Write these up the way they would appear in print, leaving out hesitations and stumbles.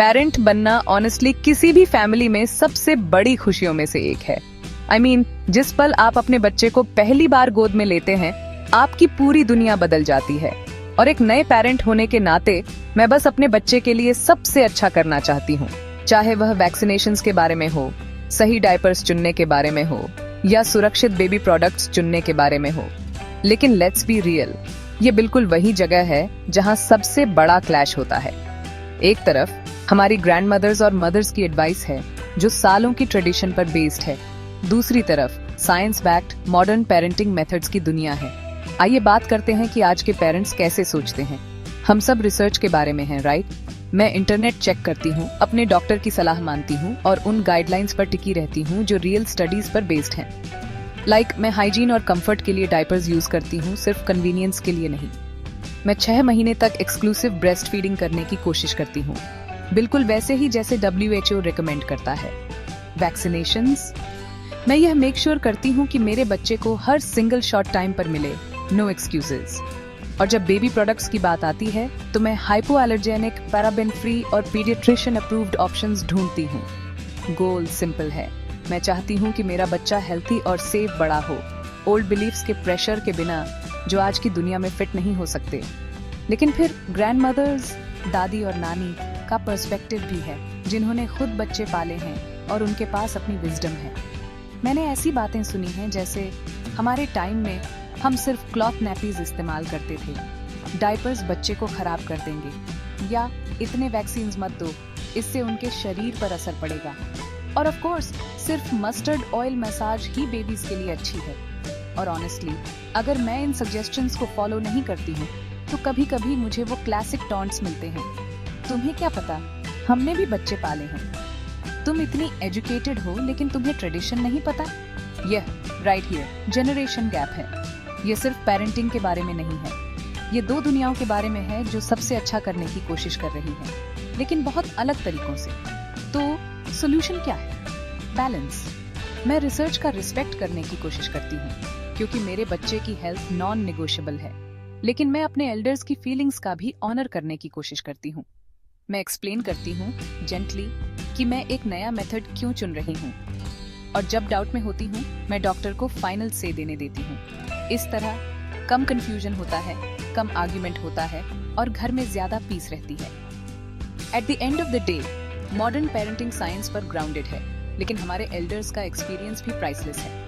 Parent बनना honestly किसी भी फैमिली में सबसे बड़ी खुशियों में से एक है। जिस पल आप अपने बच्चे को पहली बार गोद में लेते हैं, आपकी पूरी दुनिया बदल जाती है। और एक नए पेरेंट होने के नाते मैं बस अपने बच्चे के लिए सबसे अच्छा करना चाहती हूँ, चाहे वह वैक्सीनेशंस के बारे में हो, सही डायपर्स चुनने के बारे में हो, या सुरक्षित बेबी प्रोडक्ट्स चुनने के बारे में हो। लेकिन लेट्स बी रियल, ये बिल्कुल वही जगह है जहाँ सबसे बड़ा क्लैश होता है। एक तरफ हमारी ग्रैंडमदर्स और मदर्स की एडवाइस है जो सालों की ट्रेडिशन पर बेस्ड है, दूसरी तरफ science backed modern parenting methods की दुनिया है। आइए बात करते हैं कि आज के पेरेंट्स कैसे सोचते हैं। हम सब रिसर्च के बारे में हैं, राइट? मैं इंटरनेट चेक करती हूँ, अपने डॉक्टर की सलाह मानती हूँ और उन गाइडलाइंस पर टिकी रहती हूँ जो रियल स्टडीज पर बेस्ड हैं। मैं हाइजीन और कंफर्ट के लिए डायपर्स यूज करती हूँ, सिर्फ कन्वीनियंस के लिए नहीं। मैं 6 महीने तक एक्सक्लूसिव ब्रेस्ट फीडिंग करने की कोशिश करती हूँ, बिल्कुल वैसे ही जैसे WHO रिकमेंड करता है। वैक्सीनेशंस, मैं यह मेक श्योर करती हूँ कि मेरे बच्चे को हर सिंगल शॉट टाइम पर मिले, नो एक्सक्यूजेस। और जब बेबी प्रोडक्ट्स की बात आती है तो मैं हाइपोएलर्जेनिक, पैराबेन फ्री और पीडियाट्रिशियन अप्रूव्ड ऑप्शंस ढूंढती हूँ। गोल सिंपल है, मैं चाहती हूँ कि मेरा बच्चा हेल्थी और सेफ बड़ा हो, ओल्ड बिलीफ्स के प्रेशर के बिना जो आज की दुनिया में फिट नहीं हो सकते। लेकिन फिर ग्रैंडमदर्स, दादी और नानी का पर्सपेक्टिव भी है, जिन्होंने खुद बच्चे पाले हैं और उनके पास अपनी विजडम है। मैंने ऐसी बातें सुनी हैं जैसे हमारे टाइम में हम सिर्फ क्लॉथ नैपीज इस्तेमाल करते थे, डायपर्स बच्चे को खराब कर देंगे, या इतने वैक्सीन्स मत दो, इससे उनके शरीर पर असर पड़ेगा। और ऑफ कोर्स सिर्फ मस्टर्ड ऑयल मसाज ही बेबीज के लिए अच्छी है। और ऑनेस्टली अगर मैं इन सजेशंस को फॉलो नहीं करती हूँ तो कभी कभी मुझे वो क्लासिक टॉन्ट्स मिलते हैं, तुम्हें क्या पता, हमने भी बच्चे पाले हैं, तुम इतनी एजुकेटेड हो लेकिन तुम्हें ट्रेडिशन नहीं पता। यह राइट हियर जनरेशन गैप है। ये सिर्फ पेरेंटिंग के बारे में नहीं है, ये 2 दुनियाओं के बारे में है जो सबसे अच्छा करने की कोशिश कर रही है, लेकिन बहुत अलग तरीकों से। तो सॉल्यूशन क्या है? बैलेंस। मैं रिसर्च का रिस्पेक्ट करने की कोशिश करती हूँ क्योंकि मेरे बच्चे की हेल्थ नॉन नेगोशिएबल है, लेकिन मैं अपने एल्डर्स की फीलिंग्स का भी ऑनर करने की कोशिश करती हूँ। मैं एक्सप्लेन करती हूँ जेंटली कि मैं एक नया मेथड क्यों चुन रही हूँ, और जब डाउट में होती हूँ मैं डॉक्टर को फाइनल से देने देती हूँ। इस तरह कम कंफ्यूजन होता है, कम आर्ग्यूमेंट होता है और घर में ज्यादा पीस रहती है। At the end of the day modern parenting science पर ग्राउंडेड है, लेकिन हमारे एल्डर्स का एक्सपीरियंस भी प्राइसलेस है।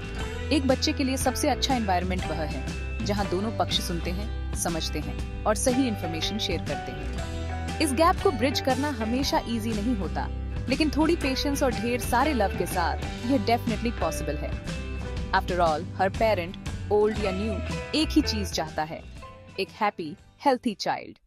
एक बच्चे के लिए सबसे अच्छा एनवायरनमेंट वह है जहाँ दोनों पक्ष सुनते हैं, समझते हैं और सही इन्फॉर्मेशन शेयर करते हैं। इस गैप को ब्रिज करना हमेशा इजी नहीं होता, लेकिन थोड़ी पेशेंस और ढेर सारे लव के साथ यह डेफिनेटली पॉसिबल है। आफ्टर ऑल हर पेरेंट, ओल्ड या न्यू, एक ही चीज चाहता है, एक हैप्पी हेल्थी चाइल्ड।